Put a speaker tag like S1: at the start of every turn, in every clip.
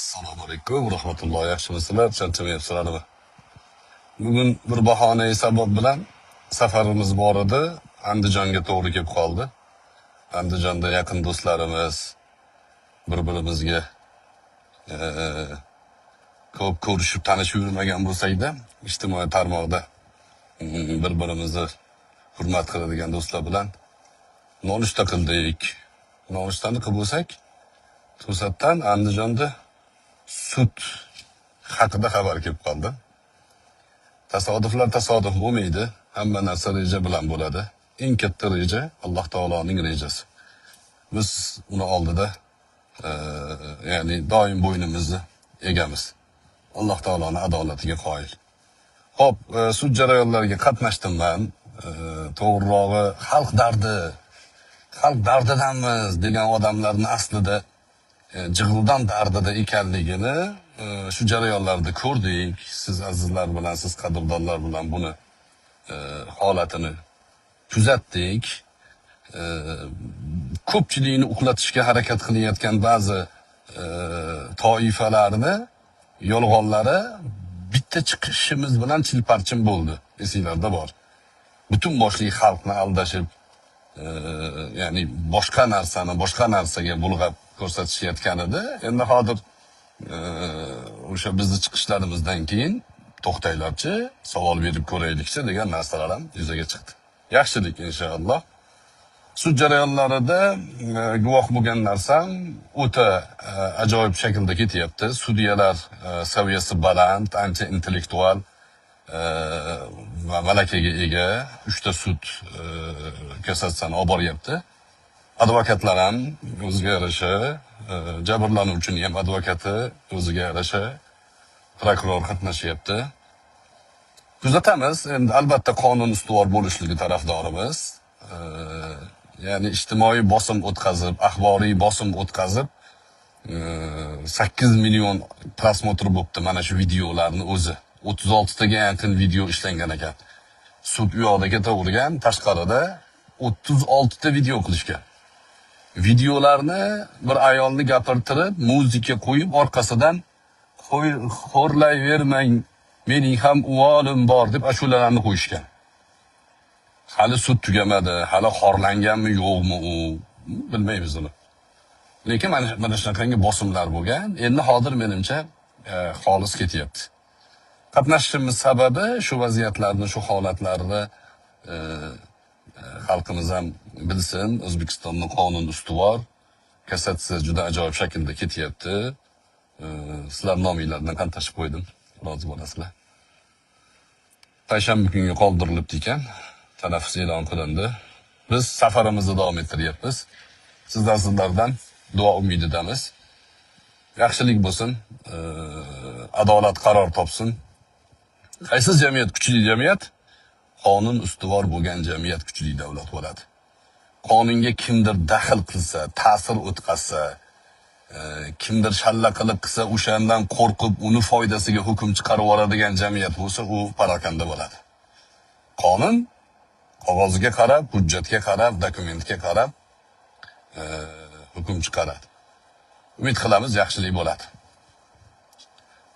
S1: Assalomu alaykum rahmatullohi, yaxshimisizlar? Charchamayapsizlarmi? Bugun bir bahonai sabab bilan safarimiz bor edi. Andijonga to'g'ri kelib qoldi. Andijonda yaqin do'stlarimiz bir-birimizga ko'p ko'rishib, tanishib yurmagan bo'lsak-da, ijtimoiy tarmoqda bir-birimizni hurmat qiladigan do'stlar bilan nonushta qildik. Nonushtani qilib bo'lsak, to'satdan Andijonda sud haqida xabar kelib qoldi. Tasodiflar tasodif bo'lmaydi. Hamma narsa reja bilan bo'ladi. Eng katta reja Alloh taoloning rejasi. Biz uni oldida ya'ni doim bo'ynimizni egamiz. Alloh taoloning adolatiga qoyil. Xo'p, sud jarayonlariga qatnashdim men. To'g'rirog'i xalq dardidanmiz degan odamlarni aslida jig'ildan dardida ekanligini shu jarayonlarda ko'rdik. Siz azizlar bilan, siz qadrdonlar bilan buni holatini kuzatdik. Ko'pchilikni uxlatishga harakat qilayotgan ba'zi toifalarni yolg'onlari bitta chiqishimiz bilan chilparchin bo'ldi. Esinglarda bor. Butun boshli xalqni aldashib, ya'ni boshqa narsaga bulg'ab ko'rsatishayotgan edi. Endi hozir o'sha bizni chiqishlarimizdan keyin to'xtanglarchi, savol berib ko'raylikchi degan narsalar ham yuzaga chiqdi. Yaxshilik inshaalloh. Sud jarayonlarida guvoh bo'lgan narsam o'ta ajoyib shaklda ketyapti. Sudyalar saviyasi baland, ancha intellektual va malakaga ega 3 ta sud kassatsiyani olib boryapti. Advokatlar ham o'ziga yarasha, jabrlanuvchining ham advokati o'ziga yarasha, prokuror qatnashyapti. Kuzatamiz, endi albatta qonun ustuvor bo'lishligi tarafdorimiz. Ya'ni ijtimoiy bosim o'tkazib, axboriy bosim o'tkazib 8 million prosmotr bo'libdi mana shu videolarni o'zi. 36 taga yaqin video ishlangan ekan. Sud u yoqda ketavergan, tashqarida 36 ta video qilishgan. Videolarni bir ayolni gapirtirib, muzika qo'yib, orqasidan xo'rlayvermang, mening ham o'g'lim bor deb ashulalarni qo'yishgan. Hali sud tugamadi, hali xorlanganmi yo'qmi u bilmaymiz uni. Lekin mana shunaqangi bosimlar bo'lgan. Endi hozir menimcha xolis ketyapti. Qatnashishimiz sababi shu vaziyatlarni, shu holatlarni xalqimiz ham bilsin. O'zbekistonning qonun ustuvor, kassatsiya juda ajoyib shaklda ketyapti. Sizlar nominglardan qantaşib qo'ydim. Rozi bo'lasizlar. Payshanba kunga qoldirilibdi ekan. Tanaffus e'lon qilindi. Biz safarimizni davom ettiryapmiz. Sizlardan duo umididamiz. Yaxshilik bo'lsin, adolat qaror topsin. Qaysi jamiyat kuchli jamiyat? Qonun ustuvor bo'lgan jamiyat kuchli davlat bo'ladi. Qonunga kimdir daxl qilsa, ta'sir o'tkazsa, kimdir shallaqiliq qilsa, o'shandan qo'rqib, uni foydasiga hukm chiqarib oladigan jamiyat bo'lsa, u parokanda bo'ladi. Qonun qog'oziga qarab, hujjatga qarab, dokumentga qarab hukm chiqaradi. Umid qilamiz yaxshilik bo'ladi.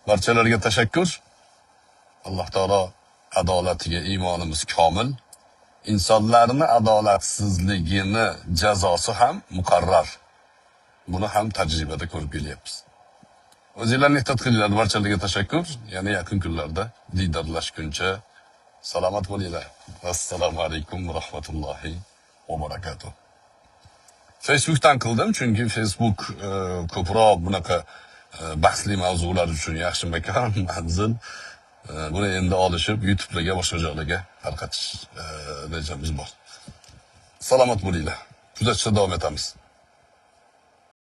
S1: Barchalarga tashakkur. Alloh taolo adolatiga iymonimiz komil. İnsanlarning adolatsizligini jazosi ham muqarrar. Buni ham tajribada ko'rib kelyapmiz. O'zinglarni ehtiyot qilinglar. Barchalarga tashakkur. Yana yaqin kunlarda diydorlashguncha salomat bo'linglar. Assalomu alaykum va rahmatullohi va barakatuh. Facebook'dan qildim, chunki Facebook ko'proq bunaqa bahsli mavzular uchun yaxshi makon, manzil. Buni endi olishib, YouTube'larga, boshqa joylarga tarqatish rejamiz bor. Salomat bo'linglar. Kuzatishda davom etamiz.